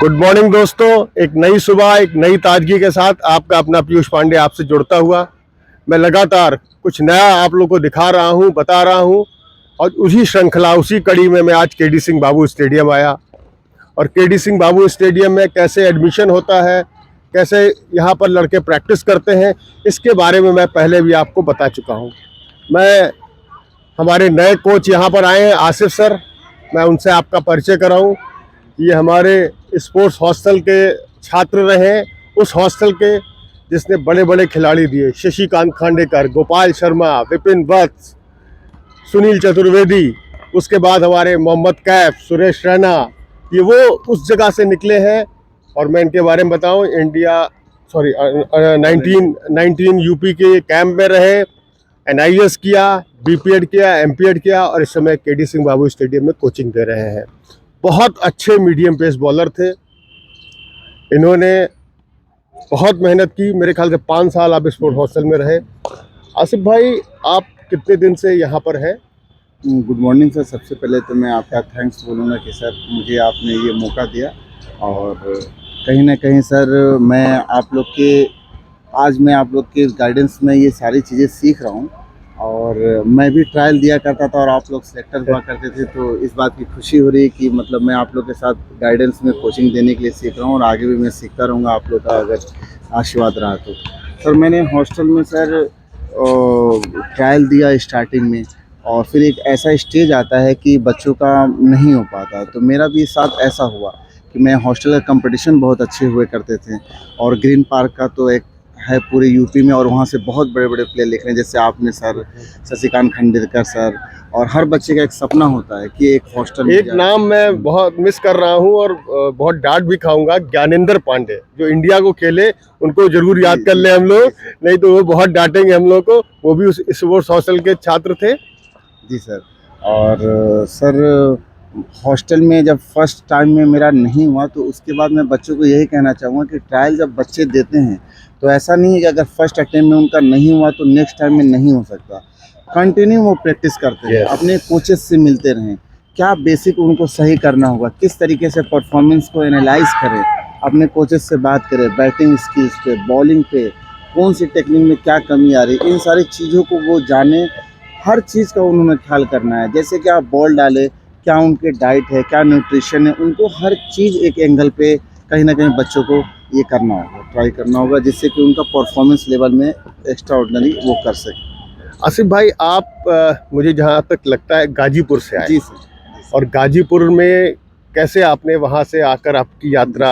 Good morning दोस्तों, एक नई सुबह एक नई ताजगी के साथ आपका अपना पीयूष पांडे आपसे जुड़ता हुआ मैं लगातार कुछ नया आप लोगों को दिखा रहा हूं, बता रहा हूं। और उसी श्रृंखला उसी कड़ी में मैं आज केडी सिंह बाबू स्टेडियम आया। और केडी सिंह बाबू स्टेडियम में कैसे एडमिशन होता है, कैसे यहाँ पर लड़के प्रैक्टिस करते हैं, इसके बारे में मैं पहले भी आपको बता चुका हूँ। हमारे नए कोच यहाँ पर आए हैं, आसिफ सर। मैं उनसे आपका परिचय कराऊँ। ये हमारे स्पोर्ट्स हॉस्टल के छात्र रहे, उस हॉस्टल के जिसने बड़े बड़े खिलाड़ी दिए, शशिकांत खांडेकर, गोपाल शर्मा, विपिन वत्स, सुनील चतुर्वेदी, उसके बाद हमारे मोहम्मद कैफ, सुरेश रैना, ये वो उस जगह से निकले हैं। और मैं इनके बारे में बताऊं, 19 यूपी के कैंप में रहे, NIS किया, BPED किया, MPED किया और इस समय केडी सिंह बाबू स्टेडियम में कोचिंग दे रहे हैं। बहुत अच्छे मीडियम पेस बॉलर थे। इन्होंने बहुत मेहनत की। मेरे ख्याल से 5 साल आप स्पोर्ट्स हॉस्टल में रहे। आसिफ भाई, आप कितने दिन से यहाँ पर हैं? Good morning sir. सबसे पहले तो मैं आपका थैंक्स बोलूँगा कि सर मुझे आपने ये मौका दिया। और कहीं ना कहीं सर आज मैं आप लोग के गाइडेंस में ये सारी चीज़ें सीख रहा हूँ। और मैं भी ट्रायल दिया करता था और आप लोग सेलेक्टर हुआ करते थे, तो इस बात की खुशी हो रही है कि मतलब मैं आप लोग के साथ गाइडेंस में कोचिंग देने के लिए सीख रहा हूँ और आगे भी मैं सीखता रहूँगा आप लोग का अगर आशीर्वाद रहा तो। सर मैंने हॉस्टल में सर ट्रायल दिया स्टार्टिंग में, और फिर एक ऐसा स्टेज आता है कि बच्चों का नहीं हो पाता, तो मेरा भी साथ ऐसा हुआ कि मैं हॉस्टल का कंपटीशन बहुत अच्छे हुए करते थे। और ग्रीन पार्क का तो एक है पूरे यूपी में, और वहाँ से बहुत बड़े बड़े प्लेयर लिख रहे हैं, जैसे आपने सर, शशिकांत खांडेकर सर। और हर बच्चे का एक सपना होता है कि एक हॉस्टल में एक नाम मैं बहुत मिस कर रहा हूँ और बहुत डांट भी खाऊंगा, ज्ञानेंद्र पांडे जो इंडिया को खेले, उनको जरूर याद कर ले हम लोग, नहीं तो वो बहुत डांटेंगे हम लोग को। वो भी उस स्पोर्ट्स हॉस्टल के छात्र थे। जी सर। और सर हॉस्टल में जब फर्स्ट टाइम में मेरा नहीं हुआ, तो उसके बाद मैं बच्चों को यही कहना चाहूँगा कि ट्रायल जब बच्चे देते हैं तो ऐसा नहीं है कि अगर फर्स्ट अटेम्प्ट में उनका नहीं हुआ तो नेक्स्ट टाइम में नहीं हो सकता। कंटिन्यू वो प्रैक्टिस करते हैं, अपने कोचेस से मिलते रहें, क्या बेसिक उनको सही करना होगा, किस तरीके से परफॉर्मेंस को एनालाइज करें, अपने कोचेस से बात करें, बैटिंग स्किल्स पे, बॉलिंग पे कौन सी टेक्निक में क्या कमी आ रही है, इन सारी चीज़ों को वो जाने। हर चीज़ का उन्होंने ख्याल करना है, जैसे कि आप बॉल डालें, क्या उनके डाइट है, क्या न्यूट्रिशन है, उनको हर चीज़ एक एंगल पे कहीं ना कहीं बच्चों को ये करना होगा, ट्राई करना होगा, जिससे कि उनका परफॉर्मेंस लेवल में एक्स्ट्रा ऑर्डिनरी वो कर सके। आसिफ भाई, आप मुझे जहाँ तक लगता है गाजीपुर से आए। जी सर। और गाजीपुर में कैसे आपने वहाँ से आकर आपकी यात्रा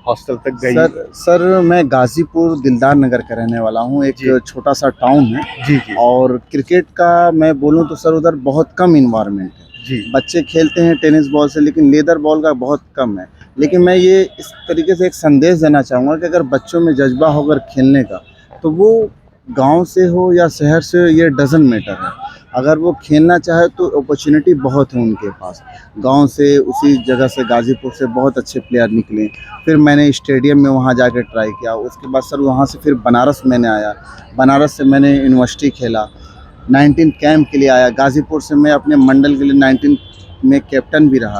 हॉस्टल तक गई? सर मैं गाजीपुर दिलदार नगर का रहने वाला हूँ, एक छोटा सा टाउन है। जी। और क्रिकेट का मैं बोलूँ तो सर उधर बहुत कम इन्वायरमेंट है जी। बच्चे खेलते हैं टेनिस बॉल से, लेकिन लेदर बॉल का बहुत कम है। लेकिन मैं ये इस तरीके से एक संदेश देना चाहूँगा कि अगर बच्चों में जज्बा हो अगर खेलने का, तो वो गांव से हो या शहर से, ये डजंट मैटर है। अगर वो खेलना चाहे तो अपॉर्चुनिटी बहुत है उनके पास। गांव से, उसी जगह से, गाजीपुर से बहुत अच्छे प्लेयर निकले। फिर मैंने स्टेडियम में वहाँ जाकर ट्राई किया। उसके बाद सर वहाँ से फिर बनारस मैंने आया, बनारस से मैंने यूनिवर्सिटी खेला, 19 कैंप के लिए आया। गाजीपुर से मैं अपने मंडल के लिए 19 में कैप्टन भी रहा।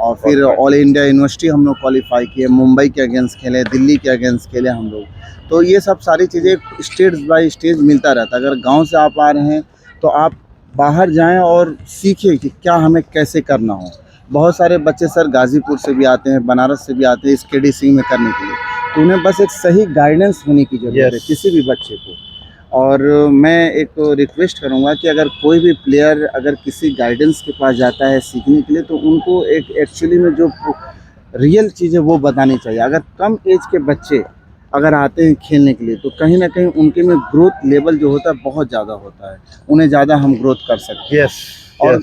और फिर ऑल इंडिया यूनिवर्सिटी हम लोग क्वालिफाई किए, मुंबई के अगेंस्ट खेले, दिल्ली के अगेंस्ट खेले हम लोग। तो ये सब सारी चीज़ें स्टेज बाय स्टेज मिलता रहता है। अगर गांव से आप आ रहे हैं तो आप बाहर जाएं और सीखें कि क्या हमें कैसे करना हो। बहुत सारे बच्चे सर गाजीपुर से भी आते हैं, बनारस से भी आते हैं इस केडी सिंह में करने के लिए, तो उन्हें बस एक सही गाइडेंस होने की ज़रूरत है किसी भी बच्चे को। और मैं एक रिक्वेस्ट करूंगा कि अगर कोई भी प्लेयर अगर किसी गाइडेंस के पास जाता है सीखने के लिए, तो उनको एक एक्चुअली में जो रियल चीज़ है वो बतानी चाहिए। अगर कम एज के बच्चे अगर आते हैं खेलने के लिए, तो कहीं ना कहीं उनके में ग्रोथ लेवल जो होता है बहुत ज़्यादा होता है, उन्हें ज़्यादा हम ग्रोथ कर सकते हैं। और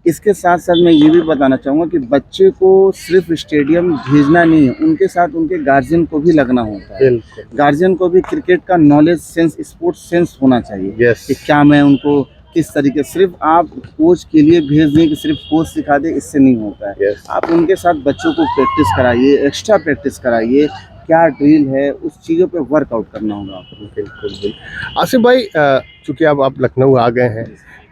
इसके साथ साथ मैं ये भी बताना चाहूँगा कि बच्चे को सिर्फ स्टेडियम भेजना नहीं है, उनके साथ उनके गार्जियन को भी लगना होता है। गार्जियन को भी क्रिकेट का नॉलेज सेंस, स्पोर्ट्स सेंस होना चाहिए कि क्या मैं उनको किस तरीके, सिर्फ आप कोच के लिए भेज दें कि सिर्फ कोच सिखा दे, इससे नहीं होता है। आप उनके साथ बच्चों को प्रैक्टिस कराइए, एक्स्ट्रा प्रैक्टिस कराइए, क्या ड्रिल है, उस चीज़ों पे वर्कआउट करना होगा आपको। बिल्कुल। आसिफ भाई, चूँकि अब आप लखनऊ आ गए हैं,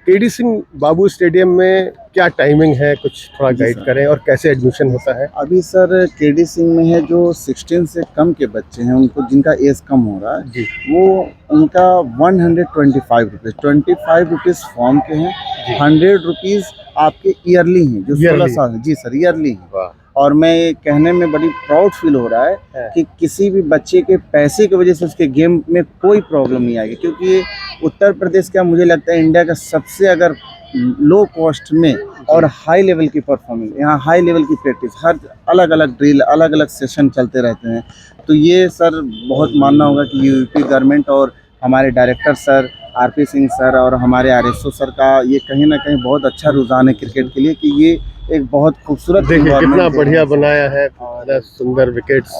केडी सिंह बाबू स्टेडियम में क्या टाइमिंग है, कुछ थोड़ा जी गाइड सर। करें, और कैसे एडमिशन होता है? अभी सर केडी सिंह में है जो 16 से कम के बच्चे हैं, उनको जिनका एज कम हो रहा है, जी वो उनका 125 रुपीज़ फॉर्म के हैं, जी। 100 रुपीज़ आपके ईयरली हैं जो 16 Yearly। साल, जी सर ईयरली हैं। वाह। और मैं ये कहने में बड़ी प्राउड फील हो रहा है है। कि किसी भी बच्चे के पैसे की वजह से उसके गेम में कोई प्रॉब्लम नहीं आएगी, क्योंकि ये उत्तर प्रदेश का मुझे लगता है इंडिया का सबसे अगर लो कॉस्ट में और हाई लेवल की परफॉर्मेंस, यहाँ हाई लेवल की प्रैक्टिस, हर अलग अलग ड्रिल, अलग अलग सेशन चलते रहते हैं। तो ये सर बहुत मानना होगा कि यूपी गवर्नमेंट और हमारे director sir RP Singh sir और हमारे आरएसओ सर का ये कहीं ना कहीं बहुत अच्छा रुझान है क्रिकेट के लिए, कि ये एक बहुत खूबसूरत देखिए कितना environment दे बढ़िया रहे हैं। बनाया है, कितना सुंदर विकेट्स।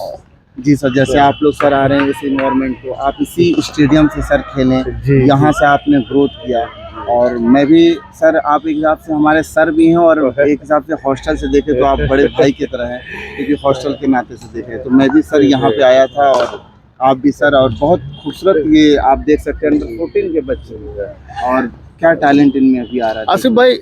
जी सर, जैसे आप लोग सर आ रहे हैं इस इन्वायरमेंट को, आप इसी स्टेडियम से सर खेलें, जी, यहाँ से आपने ग्रोथ किया। और मैं भी सर, आप एक हिसाब से हमारे सर भी हैं और एक हिसाब से हॉस्टल से देखें तो आप बड़े भाई की तरह हैं, क्योंकि हॉस्टल के नाते से देखें तो मैं भी सर यहाँ पे आया था और आप भी सर, और बहुत खूबसूरत ये आप देख सकते हैं अंडर 14 के बच्चे और क्या टैलेंट इनमें अभी आ रहा है। आसिफ भाई,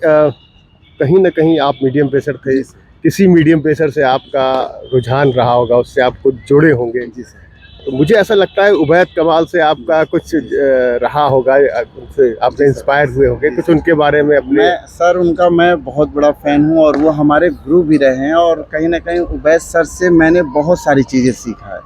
कहीं ना कहीं आप मीडियम पेसर थे, जी सर। किसी मीडियम पेसर से आपका रुझान रहा होगा, उससे आप कुछ जुड़े होंगे। जी सर। तो मुझे ऐसा लगता है उबैद कमाल से आपका कुछ रहा होगा, उनसे आपने इंस्पायर हुए होंगे, कुछ उनके बारे में अपने। मैं सर उनका मैं बहुत बड़ा फ़ैन हूँ और वो हमारे गुरु भी रहे हैं, और कहीं ना कहीं उबैद सर से मैंने बहुत सारी चीज़ें सीखा है।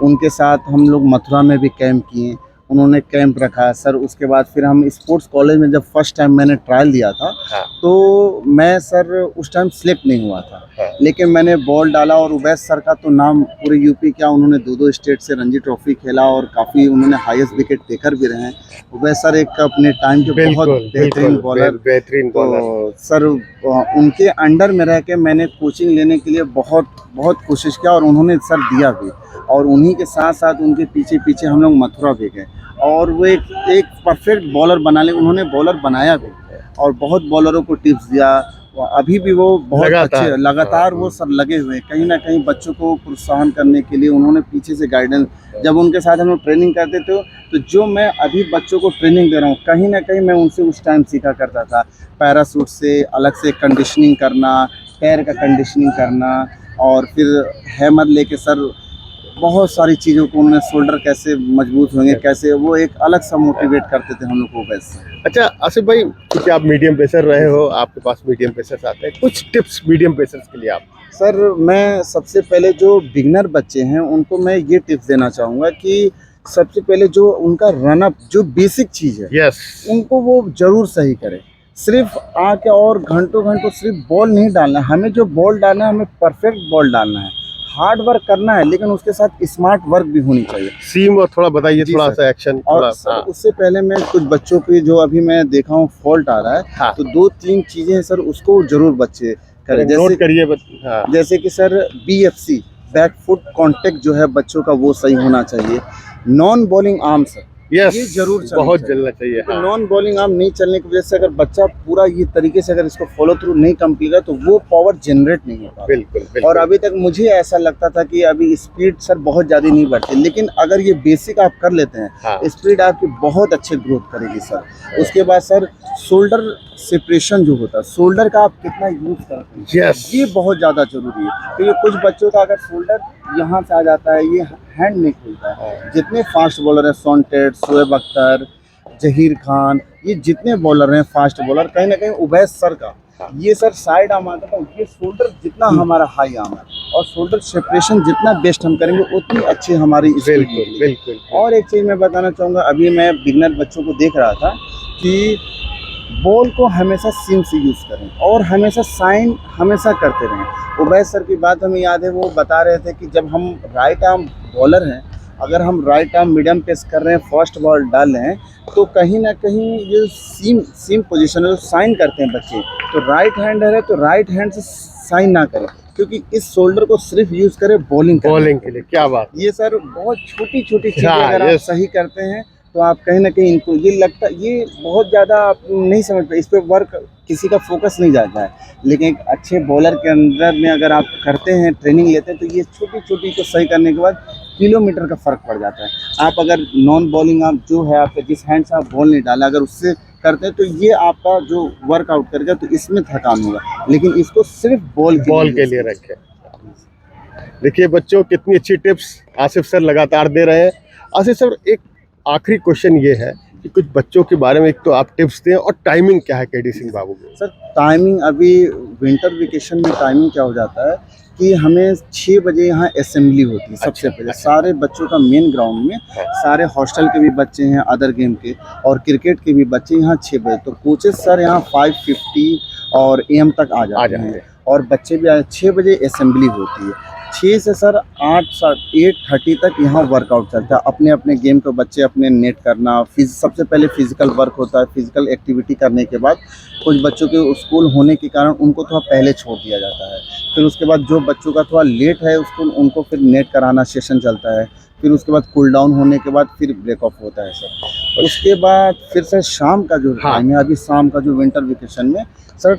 उनके साथ हम लोग मथुरा में भी कैंप किए, उन्होंने कैंप रखा सर। उसके बाद फिर हम स्पोर्ट्स कॉलेज में जब फर्स्ट टाइम मैंने ट्रायल दिया था, हाँ। तो मैं सर उस टाइम सिलेक्ट नहीं हुआ था, हाँ। लेकिन मैंने बॉल डाला और उबैद सर का तो नाम पूरे यूपी क्या, उन्होंने 2-2 स्टेट से रणजी ट्रॉफी खेला और काफ़ी उन्होंने हाईएस्ट विकेट टेकर भी रहे हैं। उबैद सर एक अपने टाइम के बहुत बेहतरीन बॉलर, बेहतरीन बॉलर। तो सर उनके अंडर में रह के मैंने कोचिंग लेने के लिए बहुत बहुत कोशिश किया और उन्होंने सर दिया भी, और उन्हीं के साथ साथ उनके पीछे पीछे हम लोग मथुरा भी गए और वो एक परफेक्ट बॉलर बना ले, उन्होंने बॉलर बनाया भी और बहुत बॉलरों को टिप्स दिया। अभी भी वो बहुत अच्छे लगातार वो सर लगे हुए हैं, कहीं ना कहीं बच्चों को प्रोत्साहन करने के लिए उन्होंने पीछे से गाइडेंस। जब उनके साथ हम लोग ट्रेनिंग करते थे तो जो मैं अभी बच्चों को ट्रेनिंग दे रहा हूँ, कहीं ना कहीं मैं उनसे उस टाइम सीखा करता था। पैरासूट से अलग से कंडीशनिंग करना, पैर का कंडीशनिंग करना, और फिर हैमर लेके सर बहुत सारी चीज़ों को उन्होंने, शोल्डर कैसे मजबूत होंगे, कैसे, वो एक अलग सा मोटिवेट करते थे हम लोग को वैसे। अच्छा आसिफ भाई, क्योंकि आप मीडियम पेसर रहे हो, आपके पास मीडियम पेसर्स आते हैं, कुछ टिप्स मीडियम पेसर्स के लिए आप। सर मैं सबसे पहले जो बिगनर बच्चे हैं उनको मैं ये टिप्स देना चाहूँगा कि सबसे पहले जो उनका रनअप जो बेसिक चीज़ है, यस, उनको वो ज़रूर सही करें। सिर्फ आके और घंटों घंटों सिर्फ बॉल नहीं डालना है, हमें जो बॉल डालना है हमें परफेक्ट बॉल डालना है, हार्ड वर्क करना है, लेकिन उसके साथ स्मार्ट वर्क भी होनी चाहिए। सीम और थोड़ा बताइए, जी थोड़ा सर। सा एक्शन और थोड़ा। सर हाँ। उससे पहले मैं कुछ बच्चों की जो अभी मैं देखा हूँ फॉल्ट आ रहा है, हाँ। तो 2-3 चीज़ें हैं सर, उसको जरूर बच्चे करें। नोट जैसे करिए। हाँ। जैसे कि sir BFC back foot contact जो है बच्चों का वो सही होना चाहिए। Non bowling arm sir, yes, ये जरूर चलना बहुत चाहिए। जलना चाहिए। हाँ। नॉन बॉलिंग आर्म नहीं चलने की वजह से अगर बच्चा पूरा ये तरीके से अगर इसको फॉलो थ्रू नहीं कंप्लीट तो वो पावर जनरेट नहीं होगा। बिल्कुल, बिल्कुल। और अभी तक मुझे ऐसा लगता था कि अभी स्पीड सर बहुत ज़्यादा नहीं बढ़ती, लेकिन अगर ये बेसिक आप कर लेते हैं, हाँ। स्पीड आपकी बहुत अच्छे ग्रोथ करेगी सर। उसके बाद सर शोल्डर सेपरेशन जो होता है, शोल्डर का आप कितना यूज करते हैं, यस, ये बहुत ज़्यादा जरूरी है, क्योंकि कुछ बच्चों का अगर शोल्डर यहाँ से आ जाता है, ये हैंड नहीं खुलता है। जितने फास्ट बॉलर हैं, सॉन्टेड, शोएब अख्तर, जहीर खान, ये जितने बॉलर हैं फास्ट बॉलर, कहीं ना कहीं उबैद सर का ये सर साइड आर्म आता था, ये शोल्डर जितना हमारा हाई आर्म है और शोल्डर सेपरेशन जितना बेस्ट हम करेंगे उतनी अच्छी हमारी speed बिल्कुल, निकलेगी। बिल्कुल। और एक चीज़ मैं बताना चाहूँगा, अभी मैं बिगनर बच्चों को देख रहा था कि बॉल को हमेशा सीम से यूज़ करें और हमेशा साइन हमेशा करते रहें। उबैद सर की बात हमें याद है, वो बता रहे थे कि जब हम राइट आर्म बॉलर हैं, अगर हम राइट आर्म मीडियम पेस कर रहे हैं, फर्स्ट बॉल डाल रहे हैं, तो कहीं ना कहीं ये सीम पोजीशन है, साइन करते हैं बच्चे, तो राइट हैंडर है तो राइट हैंड से साइन ना करें, क्योंकि इस शोल्डर को सिर्फ यूज़ करें बॉलिंग के लिए। क्या बात। ये सर बहुत छोटी छोटी चीज़ें हाँ, अगर आप सही करते हैं तो आप कहीं ना कहीं इनको ये लगता, ये बहुत ज़्यादा आप नहीं समझ पाए, इस पर वर्क किसी का फोकस नहीं जाता है, लेकिन एक अच्छे बॉलर के अंदर में अगर आप करते हैं, ट्रेनिंग लेते हैं, तो ये छोटी छोटी को सही करने के बाद किलोमीटर का फ़र्क पड़ जाता है। आप अगर नॉन बॉलिंग आप जो है आपके जिस हैंड से आप बॉल नहीं डाला, अगर उससे करते हैं तो ये आपका जो वर्कआउट करेगा तो इसमें थकान होगा, लेकिन इसको सिर्फ बॉल के लिए रखें। देखिए बच्चों, कितनी अच्छी टिप्स आसिफ सर लगातार दे रहे हैं। आसिफ सर, एक आखिरी क्वेश्चन ये है कि कुछ बच्चों के बारे में एक तो आप टिप्स दें, और टाइमिंग क्या है केडी सिंह बाबू में? सर टाइमिंग अभी विंटर वेकेशन में टाइमिंग क्या हो जाता है कि हमें 6 बजे यहाँ असेंबली होती है सबसे पहले। सारे बच्चों का मेन ग्राउंड में, सारे हॉस्टल के भी बच्चे हैं, अदर गेम के और क्रिकेट के भी बच्चे यहाँ 6 बजे। तो कोचेस सर यहाँ 5:50 और AM तक आ जाते हैं और बच्चे भी 6 बजे असेंबली होती है। 6 से सर 8:30 तक यहाँ वर्कआउट चलता है। अपने अपने गेम को बच्चे अपने नेट करना, सबसे पहले फिजिकल वर्क होता है। फिजिकल एक्टिविटी करने के बाद कुछ बच्चों के स्कूल होने के कारण उनको थोड़ा पहले छोड़ दिया जाता है। फिर उसके बाद जो बच्चों का थोड़ा लेट है स्कूल, उनको फिर नेट कराना सेशन चलता है। फिर उसके बाद कूल डाउन होने के बाद फिर ब्रेक ऑफ होता है सर। उसके बाद फिर सर शाम का जो टाइम है, अभी शाम का जो विंटर वेकेशन में सर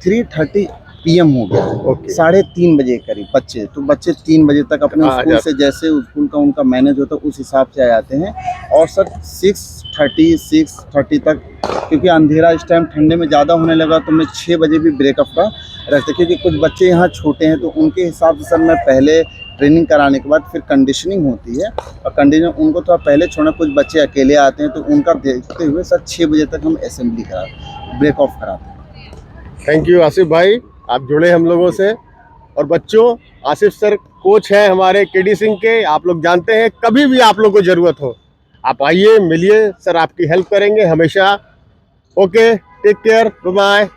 3:30 PM हो गया है। 3:30 बजे करीब बच्चे, तो बच्चे 3 बजे तक अपने स्कूल से, जैसे स्कूल का उनका मैनेज होता है उस हिसाब से आ जाते हैं। और सर 6:30 तक, क्योंकि अंधेरा इस टाइम ठंडे में ज़्यादा होने लगा तो मैं 6 बजे भी ब्रेकअप का रखते, क्योंकि कुछ बच्चे यहाँ छोटे हैं तो उनके हिसाब से सर मैं पहले ट्रेनिंग कराने के बाद फिर कंडीशनिंग होती है, और कंडीशनिंग उनको थोड़ा पहले छोड़ना। कुछ बच्चे अकेले आते हैं तो उनका देखते हुए सर 6 बजे तक हम असेंबली कराते, ब्रेक ऑफ कराते हैं। थैंक यू आसिफ भाई, आप जुड़े हम लोगों से। और बच्चों, आसिफ सर कोच हैं हमारे केडी सिंह के, आप लोग जानते हैं। कभी भी आप लोग को ज़रूरत हो, आप आइए, मिलिए, सर आपकी हेल्प करेंगे हमेशा। Okay, take care, bye bye.